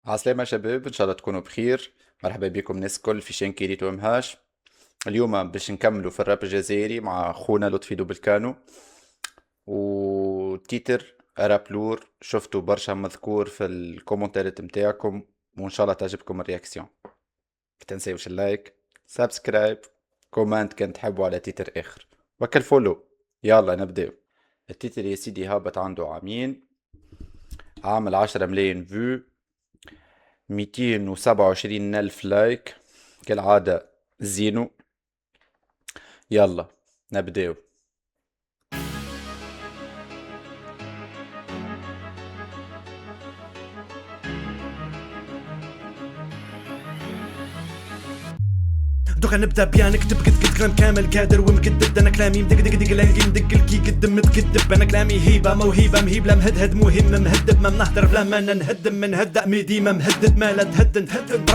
عسلامة شباب، ان شاء الله تكونوا بخير. مرحبا بكم ناس الكل في شين كيريت ومهاش. اليوم باش نكملوا في الراب الجزائري مع خونا لطفي دوبلكانو، وتيتر راب لور شفتوا برشا مذكور في الكومنتات متاعكم، وان شاء الله تعجبكم الرياكسيون. متنساوش اللايك، سبسكرايب، كومنت كان تحبوا على تيتر اخر، وكل فولو. يلا نبداو. التيتر يا سيدي هابط عنده عامين، عامل 10 ملايين فيو، 227 ألف لايك كالعادة. زينو. يلا نبداو. دوكا نبدا بيان نكتب قد كلام كامل قادر ومكدب. انا كلامي مدق دق دق لانقي مدق الكي قدم متكدب. انا كلامي هيبه موهبه مهيبله مهدهد مهم مهدب ما منهدر بلا ما نهدم من هدا ميدي ما مهدد ما لا تهدن تهدن.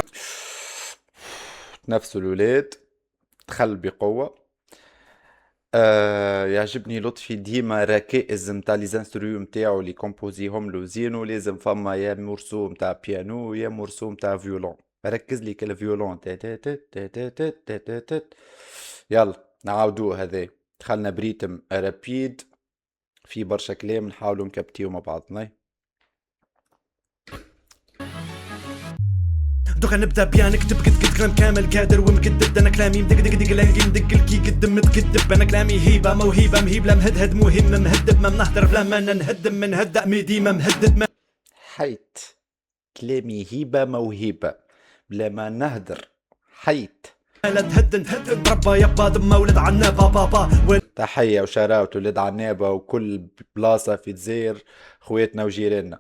نفس الولاد دخل بقوة. يعجبني لطفي ديما ركائز متاع لي زانسترو متاعو اللي كومبوزيهم له زينو. لازم فما يا مورسو متاع بيانو يا مورسو متاع فيولون. ركز لي كل فيولون تا تا تا تا تا تا تا تا تا. يلا نعاودوه. هذا دخلنا بريتم رابيد في برشا كلام نحاولوا نكبتيو مع بعضنا. دوكا نبدا بيان نكتب قد كلام كامل قادر ومكدب. انا كلامي مدق دق دق لانقي مدق الكي قدم متكدب. انا كلامي هيبه موهبه مهيبله مهدهد مهم مهدب ما منهدر بلا ما نهدم من هدا ميدي ما مهدد ما حيت كلامي هيبة موهبة بلا ما نهدر. حيت لا تهدن تهدن. ربا يبا دم ولد عنا بابا تحية وشراوت ولاد عنابة وكل بلاصة في الجزائر، خواتنا وجيراننا.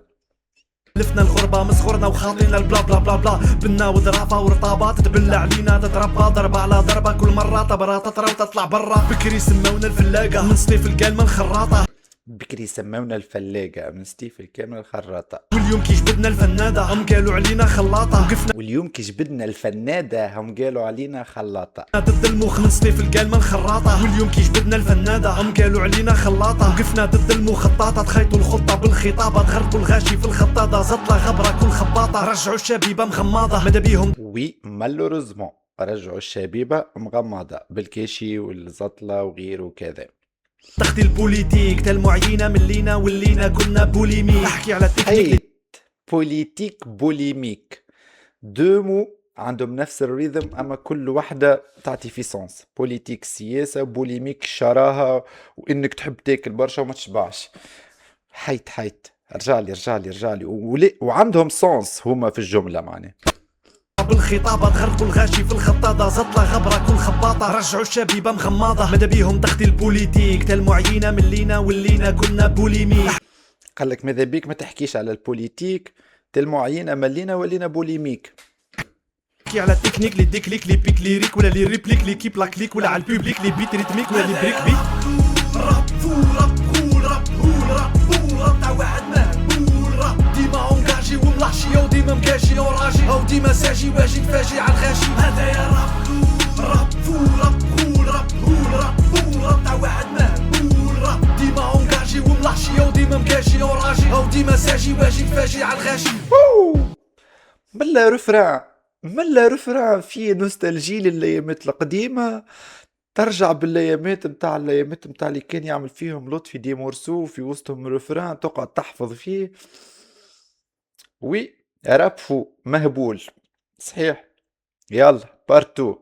لفنا الغربة مسخورنا وخاطينا البلا بلا بلا بلا. بنا وذرافة ورطابات تبلع علينا تتربى ضربة على ضربة. كل مرة طبرة تطرى وتطلع برا. بكري سمونا الفلاقة من سطيف القلمة الخراطة. بكري سمونا الفلاقة من ستيف الكامل الخراطة. واليوم كي جبدنا الفنادة هم قالوا علينا خلاطة. وقفنا واليوم كي جبدنا الفنادة هم قالوا علينا خلاطة. ضد المخ من سطيف القلمة الخراطة. واليوم كي جبدنا الفنادة هم قالوا علينا خلاطة. وقفنا ضد المخططة تخيطوا الخطة بالخطابة. تغرقوا الغاشي في الخطاطة زطلة غبرة كل خباطة. رجعوا الشبيبة مغماضة ماذا بيهم. وي مالوريزمون رجعوا الشبيبة مغمضة بالكاشي والزطلة وغيره وكذا. تختي البوليتيك تال معينة من لينا ولينا كنا بوليمي. احكي على التكنيك حيت بوليتيك بوليميك دو مو عندهم نفس الريذم، اما كل وحده تعطي في سونس. بوليتيك سياسه، بوليميك شراهه وانك تحب تاكل برشا وما تشبعش. حيت رجالي وعندهم سونس هما في الجمله معناه. بالخطابة تغرقوا الغاشي في الخطاطة زطلة غبرة كل خباطة. رجعوا الشبيبة مغماضة ماذا بيهم. تختي البوليتيك تال معينة من لينا ولينا كنا بوليمي. قال لك ماذا بيك ما تحكيش على البوليتيك تل معينه ملينا ولينا بوليميك. احكي على التكنيك لي ديكليك لي بيك ليريك ولا لي ريبليك لي كيب لا كليك ولا على البوبليك لي بيت ريتميك ولا لي بريك بيت. راب فول راب كول راب هول راب بول راب تاع واحد مهبول. راب ديما اونجاجي وملاشي وديما مكاشي وراجي او ديما ساجي واجي تفاجي على الغاشي. هذا يا راب فول راب كول راب هول راب بول راب تاع واحد مهبول. راب ديما اونجاجي وملاشي وديما مكاشي وراجي او ديما ساجي واجي تفاجي على الغاشي. ملا رفرع في نوستالجي للايامات القديمة. ترجع بالايامات متاع اللي كان يعمل فيهم لطفي دي مورسو في وسطهم رفران تقعد تحفظ فيه. وي رابفو مهبول صحيح. يلا بارتو.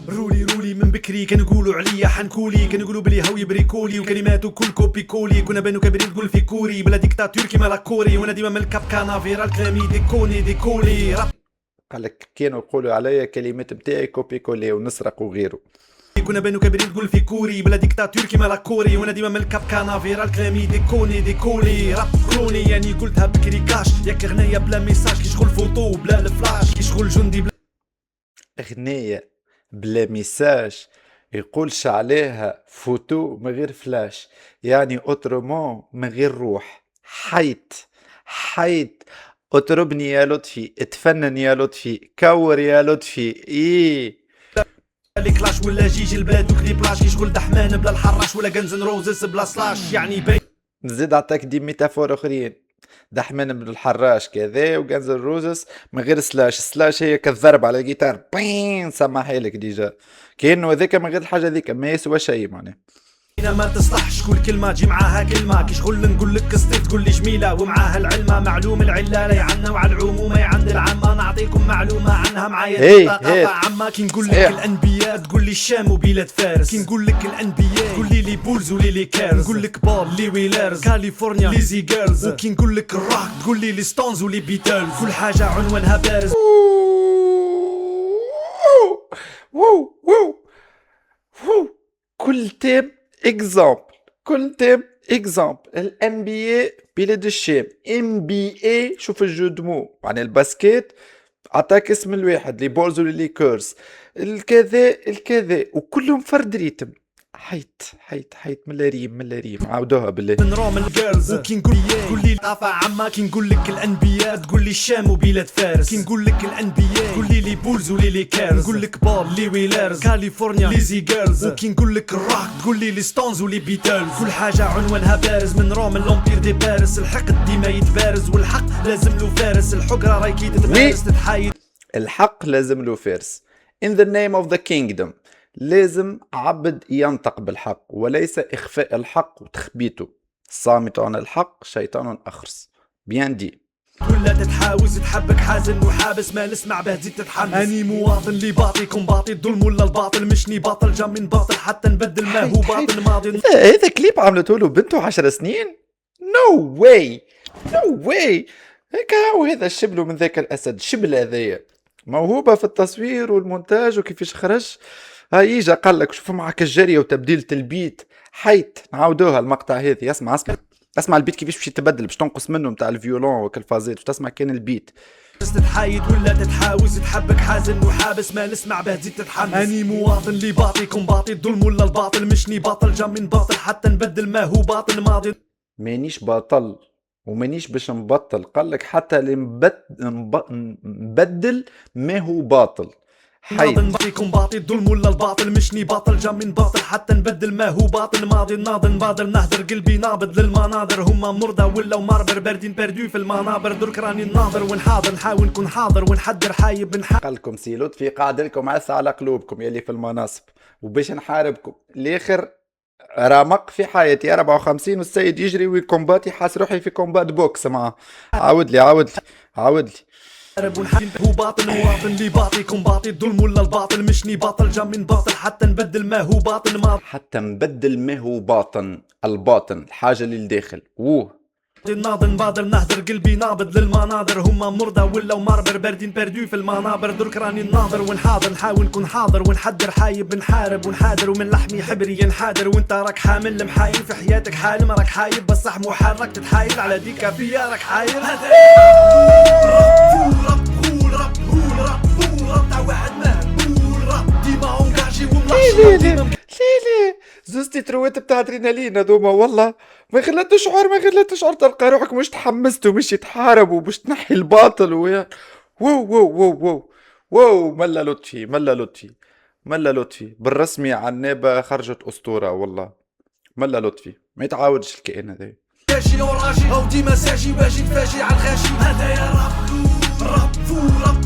رولي من بكري كانوا يقولوا عليا حنكولي. كانوا يقولوا بلي هاوي بريكولي وكلماته كل كوبي كولي. كنا بانو كبرين تقول في كوري بلا ديكتاتور كيما لا كوري. وانا ديما من الكاب كانافيرال كلامي ديكولي راب. قالك كانوا يقولوا عليا كلمات متاعي كوبي كولي ونسرق وغيره. كنا بانو كبرين تقول في كوري بلا ديكتاتور كيما لا كوري. وانا ديما من الكاب كانافيرال كلامي ديكولي راب كروني. يعني قلتها بكري كاش ياك غنية بلا ميساج كي شغل فوتو بلا الفلاش كي شغل جندي بلا أغنية بلا ميساج يقولش عليها فوتو من غير فلاش، يعني اوترومون من غير روح. حيت اطربني يا لطفي، اتفنن يا لطفي، كور يا لطفي. ايه لي كلاش ولا جيجي البلاد وكلي بلاش كي شغل دحمان بلا الحراش ولا جنزن روزس بلا سلاش. يعني باين نزيد عطاك دي ميتافور اخرين. دحمان بن الحراش كذا، وغانز روزس من غير سلاش هي كالضرب على الجيتار بين سمعها لك ديجا، كأنه هذاك من غير الحاجة ذيك ما يسوى شيء معناها. ما تصلحش كل كلمة تجي معاها كلمة، كي شغل نقول لك قصتي تقول لي جميلة ومعاها العلمة، معلوم العلالة عنا وعلى العموم عند العامة، نعطيكم معلومة عنها معايا ثقافة عامة. كي نقول لك الأنبياء تقول لي الشام وبلاد فارس، كي نقول لك الأنبياء تقول لي بولز ولي كارز، نقول لك بول لي ويلرز كاليفورنيا ليزي جيرلز، وكي نقول لك الروك تقول لي لي ستونز ولي بيتلز، كل حاجة عنوانها بارز. وو وو وو كل تيم اكزامبل، كل تيم اكزامبل. الان بي اي بلاد الشام، ام بي اي شوف الجو دمو يعني الباسكيت عطاك اسم الواحد لي بولز ولي ليكورز، الكذا الكذا وكلهم فرد ريتم. حيت من ريم عاودوها بالله. من روم الجيرلز وكي نقول لي ثقافة عامة، كي نقول لك الانبياء تقول لي الشام وبلاد فارس، كي نقول لك الانبياء تقول لي بولز ولي لي كارز، نقول لك بول لي ويلرز كاليفورنيا ليزي جيرلز، وكي نقول لك الروك تقول لي لي ستونز ولي بيتلز، كل حاجة عنوانها بارز. من روم الامبير دي بارس، الحقد ديما يتبارز والحق لازم له فارس، الحقرة راهي كي تتبارز تتحايد. الحق لازم له فارس. In the name of the kingdom لازم عبد ينطق بالحق وليس إخفاء الحق وتخبيته. الصامت عن الحق شيطان أخرس. بيان دي. ولا تتحاوز تحبك حازن وحابس ما نسمع به تزيد تتحمس، اني مواطن اللي باطيكم باطي الظلم ولا الباطل، مشني باطل جا من باطل حتى نبدل ما هو باطل ماضي. هذا كليب عملته له بنته 10 سنين. نو واي نو واي. هيك هو هذا الشبل من ذاك الأسد، شبل هذايا موهوبة في التصوير والمونتاج وكيفاش خرج. هاي اجا قال لك شوف معك الجرية وتبديلة البيت. حيت نعاودوها المقطع هذي. اسمع البيت كيفاش باش يتبدل، باش تنقص منه نتاع الفيولون وكالفازات، باش تسمع كان البيت. تتحايد ولا تتحاوز تحبك حازن وحابس ما نسمع به تزيد تتحمس، اني مواطن اللي باطيكم باطي الظلم ولا الباطل، مشني باطل جا من باطل حتى نبدل ما هو باطل ماضي. مانيش باطل ومانيش باش نبطل، قال لك حتى اللي نبدل ما هو باطل. ناضن باطيكم باطي الظلم ولا الباطل، مشني باطل جا من باطل حتى نبدل ما هو باطل ماضي. ناضن بادر نهدر قلبي نابض للمناظر، هما مرضى ولا ماربر باردين باردو في المنابر، درك راني ناظر ونحاضر نحاول نكون حاضر ونحضر حايب قال لكم سي لطفي قاعد لكم عسى على قلوبكم يلي في المناصب وباش نحاربكم الاخر. رمق في حياتي 54 والسيد يجري ويكومباتي حاس روحي في كومبات بوكس معاه. عاود لي هو باطل مواطن اللي باطيكم باطي الظلم ولا الباطل، مشني باطل جا من باطل حتى نبدل ما هو باطل ماضي. حتى نبدل ما هو باطن، الباطن الحاجة اللي لداخل. ناضن بادر نهدر قلبي نابض للمناظر، هما مرضى ولا ماربر باردين باردو في المنابر، درك راني ناظر ونحاضر نحاول نكون حاضر ونحضر حايب نحارب ونحاضر، ومن لحمي حبري ينحادر، وانت راك حامل محايل في حياتك حالم راك حايب بصح محرك تتحايل على ديكا فيا راك حايل. ليه زوزتي تروات بتاع ادرينالين هذوما والله ما خلات تشعر تلقى روحك مش تحمست ومش تحارب ومش تنحي الباطل ويا واو ملا لطفي بالرسمي عنابة خرجت أسطورة والله. ملا لطفي ما يتعاودش الكائن هذا. ماشي وراجي او ديما ساجي واجي تفاجي على الغاشي، هذا يا راب فول راب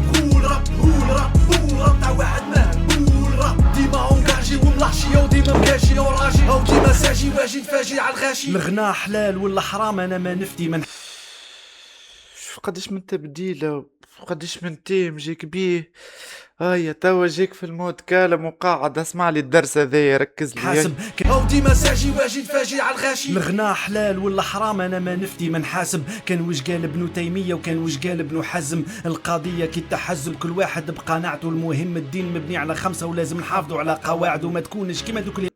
تاع واحد مهبول راب ديما اونكاجي وملحشي او ديما مكاشي وراجي او ديما ساجي واجي تفاجي على الغاشي. الغناء حلال ولا حرام انا ما نفتي من قداش من تبديلة وقداش من تيم جيك بيه. هيا توا جيك في المود كالم وقاعد اسمع لي الدرس هذايا ركز لي. حاسب او ديما ساجي واجي تفاجي على الغاشي. الغناء حلال ولا حرام انا ما نفتي ما نحاسب، كان وش قال ابن تيميه وكان وش قال ابن حزم، القضيه كي التحزب كل واحد بقناعته، المهم الدين مبني على 5 ولازم نحافظوا على قواعد وما تكونش كيما دوك اللي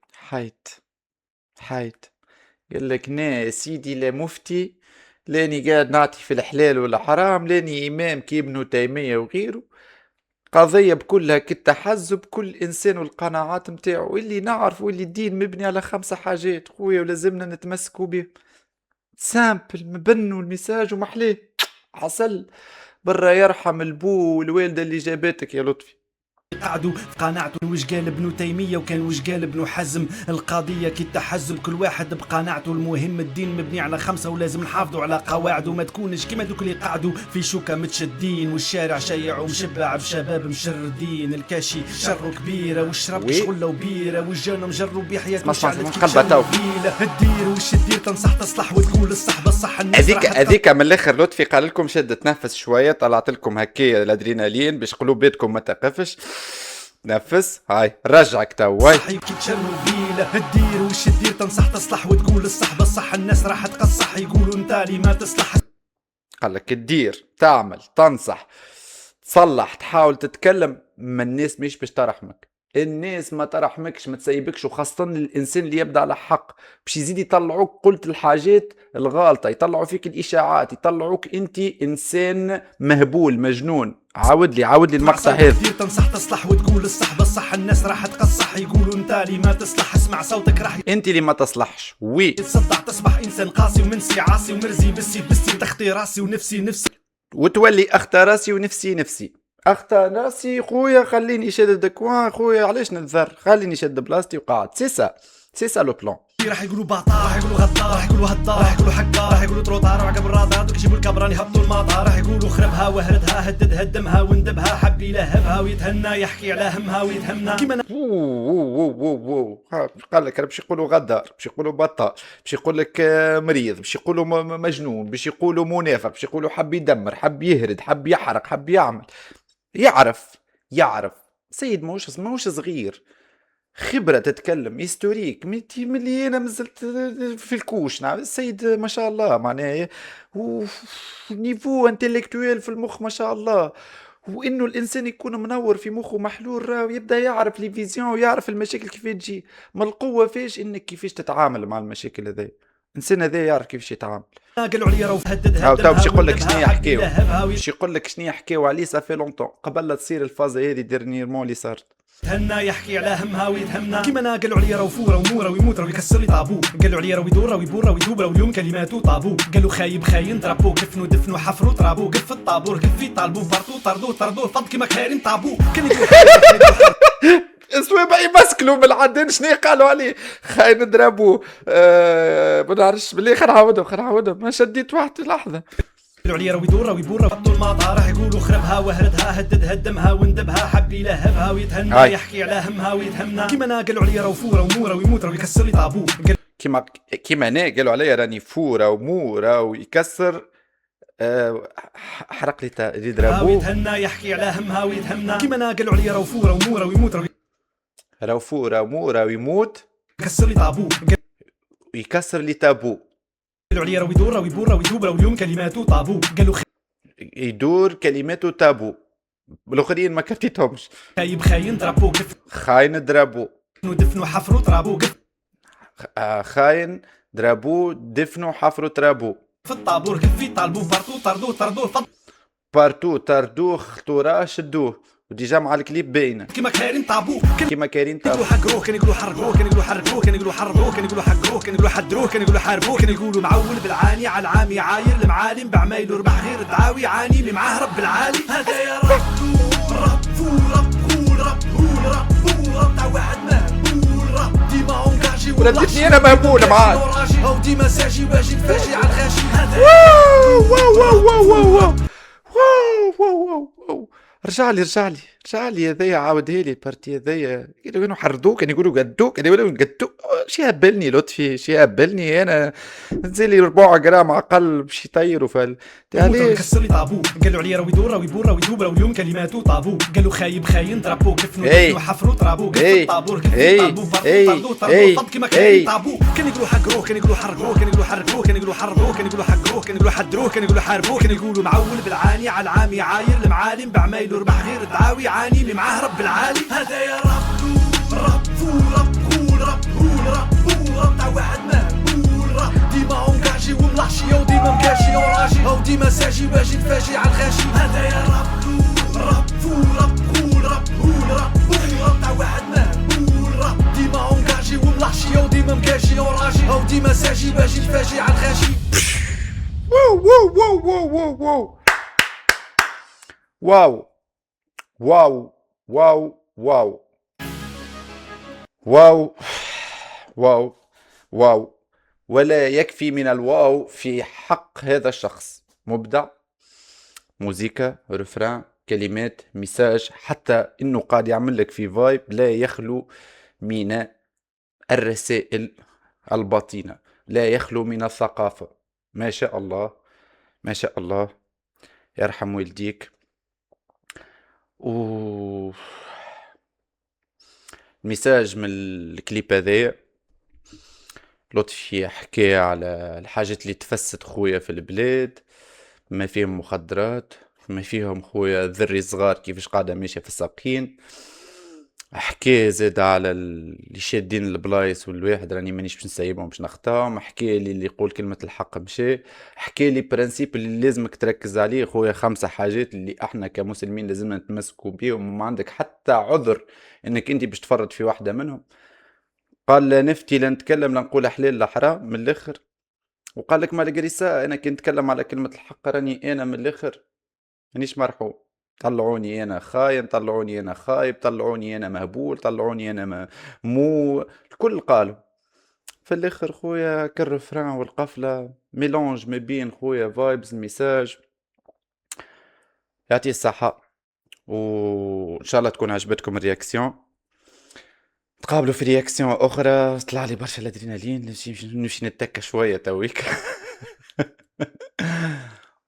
حيت قال لك نا سيدي لا مفتي لاني قاعد نعطي في الحلال ولا حرام، لاني امام كي ابن تيميه وغيره، قضية بكلها كالتحزب كل إنسان والقناعات متاعه، واللي نعرف واللي الدين مبني على 5 حاجات خويا ولازمنا نتمسكوا به. سامبل مبنوا المساج ومحليه عسل برا يرحم البو والوالدة اللي جابتك يا لطفي. قعدوا في قناعته. وش قال ابن تيمية وكان وش قال ابن حزم؟ القضية كي التحزب، كل واحد بقناعته. المهم الدين مبني على 5 ولازم نحافظوا على قواعده. ما تكونش كيما دوك اللي قعدوا في شوكة متشدين، والشارع شيع ومشبع بشباب مشردين. الكاشي شره كبيرة والشرب شغلة وبيرة، والجنة مجرب بحياة الدير. وش الدير تنصح تصلح وتقول الصح بالصح. هذيك من الاخر لطفي قال لكم شد تنفس شويه، طلعت لكم هكايا الادرينالين باش قلوباتكم ما تقفش. نفس هاي رجعك تو الدير. وش الدير تنصح تصلح وتقول الصح بالصح. الناس راح تقصح يقولوا انت لي ما تصلح. قال لك الدير تعمل تنصح تصلح تحاول تتكلم، ما الناس مش باش ترحمك. الناس ما ترحمكش ما تسيبكش، وخاصة الإنسان اللي يبدأ على حق باش يزيد يطلعوك قلت الحاجات الغالطة، يطلعوا فيك الإشاعات، يطلعوك أنت إنسان مهبول مجنون. عاود لي المقطع هذا. تنصح تصلح وتقول الصح بالصح. الناس راح تقصح يقولوا انت اللي ما تصلح. اسمع صوتك راح انت اللي ما تصلحش. وي تصدع تصبح انسان قاسي ومنسي عاصي ومرزي بسي تخطي راسي ونفسي وتولي اختا راسي ونفسي اختا راسي. خويا خليني شاد دكوان، خويا علاش نذر، خليني شاد بلاصتي وقعد. سي لو بلان. راح يقولوا باطار، راح يقولوا غدار، راح يقولوا هدار، راح يقولوا حقار، راح يقولوا تروطار وعقب الرادار. دوك يجيبوا الكبران يهبطوا المطار. راح يقولوا خربها وهردها هددها دمها وندبها حب يلهبها ويتهنى يحكي على همها ويتهمنا كيما قال لك باش يقولوا غدار، باش يقولوا بطال، باش يقول لك مريض، باش يقولوا مجنون، باش يقولوا منافق، باش يقولوا حب يدمر، حب يهرد، حب يحرق، حب يعمل. يعرف سيد ماهوش صغير، خبرة تتكلم هيستوريك ملي انا مازلت في الكوش. نعم السيد ما شاء الله معناه نيفو انتلكتويل في المخ ما شاء الله. وانه الانسان يكون منور في مخه محلول راه يبدا يعرف لي فيزيون ويعرف المشاكل كيف تجي. ما القوة فيش انك كيفاش تتعامل مع المشاكل هذي. الانسان هذا يعرف كيفاش يتعامل. قالوا عليا راه هددها باش يقول لك شنو يحكيو، باش يقول لك شنو يحكيو عليه صافي لونطون قبل لا تصير الفازه هذه ديرنييرمون اللي صارت. تهنى يحكي على همها ويتهمنا كيما انا. قالوا عليا راه فوره وموره ويموت راه يكسر لي طابو. قالوا عليا راه يدور راه يبور راه يدوب راه اليوم كلماته طابو. قالوا خايب خاين ضربوه دفنوا حفروا طرابو. قف في الطابور قف في طالبو بارتو طردوه فض كيما كايرين طابو. كان يقول اسوي يمسكلوا من العدين شنو قالوا عليه خاين ضربوه. ما نعرفش باللي خنعاودهم ما شديت واحد لحظه. قالوا عليا راه يدور راه يبور راه المطار. راح يقولوا خربها وهردها هددها دمها وندبها حب يلهبها ويتهنى يحكي على همها ويتهمنا كيما انا. قالوا عليا راه فوره وموره ويموت راه يكسر لي طابو. كيما انا قالوا عليا راني فوره وموره ويكسر حرق لي ضربوه. ويتهنى يحكي على همها ويتهمنا كيما انا. قالوا عليا راه فوره وموره ويموت راه فوره وموره ويموت يكسر لي طابو. يكسر لي تابو. قالوا عليا راه يدور راه يبور راه يدوب راه اليوم كلماته طابو. قالوا يدور كلماته تابو. بالاخرين ما كرتيتهمش. خايب خاين ضربوه خاين ضربوه دفنوا حفروا طرابو. خاين ضربوه دفنوا حفروا طرابو. في الطابور قف في طالبوه بارتو طردوه خطوره شدوه. وديجا مع الكليب باينه كيما كايرين طابو. طابو. حقروه كان يقولوا حرقوه كان يقولوا حرقوه كان يقولوا حرقوه كان يقولوا حقروه كان يقولوا حدروه كان يقولوا حاربوه كان يقولوا معول بالعاني على العامي عاير المعالم بعمايل وربح غير دعاوي عاني اللي معاه رب العالي. هذا يا رب تاع واحد مهبول رب ديما اونجاجي ولدتني انا مهبول معاك او ديما ساجي باجي تفاجي على الغاشي. رجع لي هذايا عاودها لي البارتي هذايا. كانوا حردوه كانوا يقولوا قدوه كانوا يقولوا قدو. شي هبلني لطفي شي هبلني انا نزل لي 4 غرام عقل باش يطيروا عليه كسر لي طابو. قالوا عليا راه يدور راه يبور راه يدوب راه اليوم كلماته طابو. قالوا خايب خاين ضربوه دفنوا حفروا طرابو. قف الطابور قف طالبو طردوه فض كيما كاين طابو. كان يقولوا حقروه كان يقولوا حرقوه كان يقولوا حرقوه كان يقولوا حرقوه كان يقولوا حقروه كان يقولوا حدروه كان يقولوا حاربوه كان يقولوا معول بالعاني على العامي عاير المعالم بعمايل وربح غير دعاوي عاني اللي معاه رب العالي. هذا يا رب تاع واحد مهبول رب ديما اونجاجي وملحشي او ديما مكاشي وراجي او ديما ساجي باجي تفاجي على الغاشي. هذا يا رب تاع واحد مهبول رب ديما اونجاجي وملحشي او ديما مكاشي وراجي او ديما ساجي باجي تفاجي على الغاشي. واو واو واو واو واو. ولا يكفي من الواو في حق هذا الشخص. مبدع، موزيكا، رفران، كلمات، ميساج، حتى انه قاعد يعمل لك في فايب لا يخلو من الرسائل الباطنة، لا يخلو من الثقافة. ما شاء الله، ما شاء الله. يرحم والديك. و الميساج من الكليب هذايا، لطفي حكى على الحاجات اللي تفسد خويا في البلاد، ما فيهم مخدرات، ما فيهم خويا ذري صغار كيفاش قاعدة ماشية في الساقين. حكى زاد على اللي شادين البلايص والواحد راني مانيش باش نسيبهم باش نخطاهم. حكى لي اللي يقول كلمة الحق مشى. حكى لي برانسيب اللي لازمك تركز عليه خويا، 5 حاجات اللي احنا كمسلمين لازمنا نتمسكوا بيهم، وما عندك حتى عذر انك انت باش تفرط في واحدة منهم. قال لا نفتي لا نتكلم لا نقول حلال لا حرام من الاخر. وقال لك مالقريسا انا كي نتكلم على كلمة الحق راني انا من الاخر مانيش مرحوم. طلعوني انا خاين، طلعوني انا خايب، طلعوني انا مهبول، طلعوني انا مو الكل قالوا. في الاخر خويا كالرفران والقفلة ميلونج ما بين خويا فايبز الميساج. يعطيه الصحة، وان شاء الله تكون عجبتكم الرياكسيون. تقابلوا في رياكسيون اخرى. طلع لي برشا الادرينالين، نمشي نتكا شوية تويك.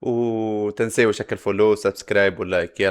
وتنسيوا شكل فولو سبسكرايب ولايك. يلا.